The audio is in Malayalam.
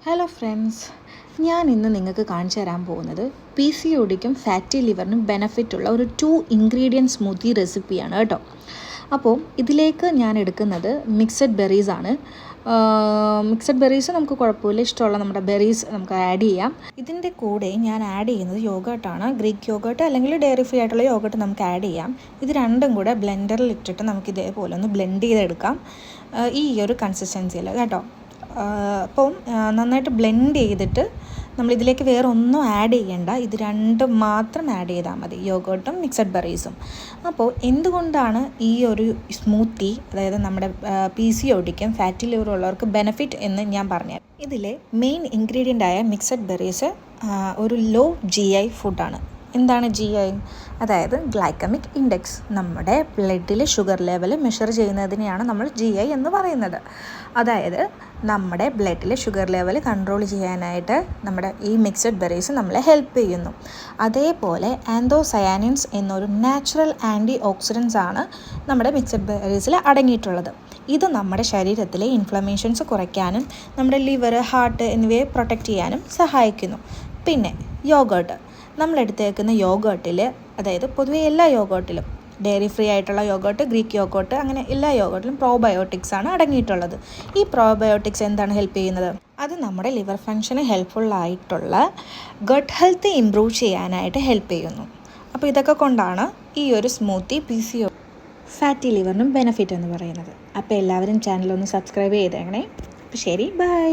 ഹലോ ഫ്രണ്ട്സ്, ഞാൻ ഇന്ന് നിങ്ങൾക്ക് കാണിച്ചു തരാൻ പോകുന്നത് പി സി ഒ ഡിക്കും ഫാറ്റി ലിവറിനും ബെനഫിറ്റുള്ള ഒരു 2 ഇൻഗ്രീഡിയൻറ്റ് സ്മൂത്തി റെസിപ്പിയാണ് കേട്ടോ. അപ്പോൾ ഇതിലേക്ക് ഞാൻ എടുക്കുന്നത് മിക്സഡ് ബെറീസ് ആണ്. മിക്സഡ് ബെറീസ് നമുക്ക് കുഴപ്പമില്ല, ഇഷ്ടമുള്ള നമ്മുടെ ബെറീസ് നമുക്ക് ആഡ് ചെയ്യാം. ഇതിൻ്റെ കൂടെ ഞാൻ ആഡ് ചെയ്യുന്നത് യോഗേർട്ടാണ്. ഗ്രീക്ക് യോഗേർട്ട് അല്ലെങ്കിൽ ഡയറി ഫ്രീ ആയിട്ടുള്ള യോഗേർട്ട് നമുക്ക് ആഡ് ചെയ്യാം. ഇത് രണ്ടും കൂടെ ബ്ലെൻഡറിൽ ഇട്ടിട്ട് നമുക്ക് ഇതേപോലെ ഒന്ന് ബ്ലെൻഡ് ചെയ്തെടുക്കാം, ഈ ഒരു കൺസിസ്റ്റൻസിയിൽ കേട്ടോ. അപ്പം നന്നായിട്ട് ബ്ലെൻഡ് ചെയ്തിട്ട് നമ്മളിതിലേക്ക് വേറെ ഒന്നും ആഡ് ചെയ്യേണ്ട, ഇത് രണ്ടും മാത്രം ആഡ് ചെയ്താൽ മതി, യോഗേർട്ടും മിക്സഡ് ബെറീസും. അപ്പോൾ എന്തുകൊണ്ടാണ് ഈ ഒരു സ്മൂത്തി, അതായത് നമ്മുടെ പി സി ഒ ഡിക്കും ഫാറ്റി ലിവർ ഉള്ളവർക്ക് ബെനഫിറ്റ് എന്ന് ഞാൻ പറഞ്ഞുതരാം. ഇതിലെ മെയിൻ ഇൻഗ്രീഡിയൻ്റായ മിക്സഡ് ബെറീസ് ഒരു ലോ GI ഫുഡാണ്. എന്താണ് GI? അതായത് ഗ്ലൈക്കമിക് ഇൻഡെക്സ്, നമ്മുടെ ബ്ലഡിലെ ഷുഗർ ലെവൽ മെഷർ ചെയ്യുന്നതിനെയാണ് നമ്മൾ GI എന്ന് പറയുന്നത്. അതായത് നമ്മുടെ ബ്ലഡിലെ ഷുഗർ ലെവൽ കൺട്രോൾ ചെയ്യാനായിട്ട് നമ്മുടെ ഈ മിക്സഡ് ബെറീസ് നമ്മളെ ഹെൽപ്പ് ചെയ്യുന്നു. അതേപോലെ ആന്തോസയാനിൻസ് എന്നൊരു നാച്ചുറൽ ആൻറ്റി ഓക്സിഡൻസ് ആണ് നമ്മുടെ മിക്സഡ് ബെറീസിൽ അടങ്ങിയിട്ടുള്ളത്. ഇത് നമ്മുടെ ശരീരത്തിലെ ഇൻഫ്ലമേഷൻസ് കുറയ്ക്കാനും നമ്മുടെ ലിവർ, ഹാർട്ട് എന്നിവയെ പ്രൊട്ടക്റ്റ് ചെയ്യാനും സഹായിക്കുന്നു. പിന്നെ യോഗേർട്ട്, നമ്മളെടുത്തേക്കുന്ന യോഗേർട്ടിൽ, അതായത് പൊതുവെ എല്ലാ യോഗേർട്ടിലും, ഡയറി ഫ്രീ ആയിട്ടുള്ള യോഗേർട്ട്, ഗ്രീക്ക് യോഗേർട്ട്, അങ്ങനെ എല്ലാ യോഗേർട്ടിലും പ്രോബയോട്ടിക്സ് ആണ് അടങ്ങിയിട്ടുള്ളത്. ഈ പ്രോബയോട്ടിക്സ് എന്താണ് ഹെൽപ്പ് ചെയ്യുന്നത്? അത് നമ്മുടെ ലിവർ ഫങ്ഷന് ഹെൽപ്ഫുള്ളായിട്ടുള്ള ഗട്ട് ഹെൽത്ത് ഇമ്പ്രൂവ് ചെയ്യാനായിട്ട് ഹെൽപ്പ് ചെയ്യുന്നു. അപ്പോൾ ഇതൊക്കെ കൊണ്ടാണ് ഈ ഒരു സ്മൂത്തി PCO ഫാറ്റി ലിവറിനും ബെനഫിറ്റ് എന്ന് പറയുന്നത്. അപ്പോൾ എല്ലാവരും ചാനലൊന്ന് സബ്സ്ക്രൈബ് ചെയ്തേക്കണേ. അപ്പോൾ ശരി, ബൈ.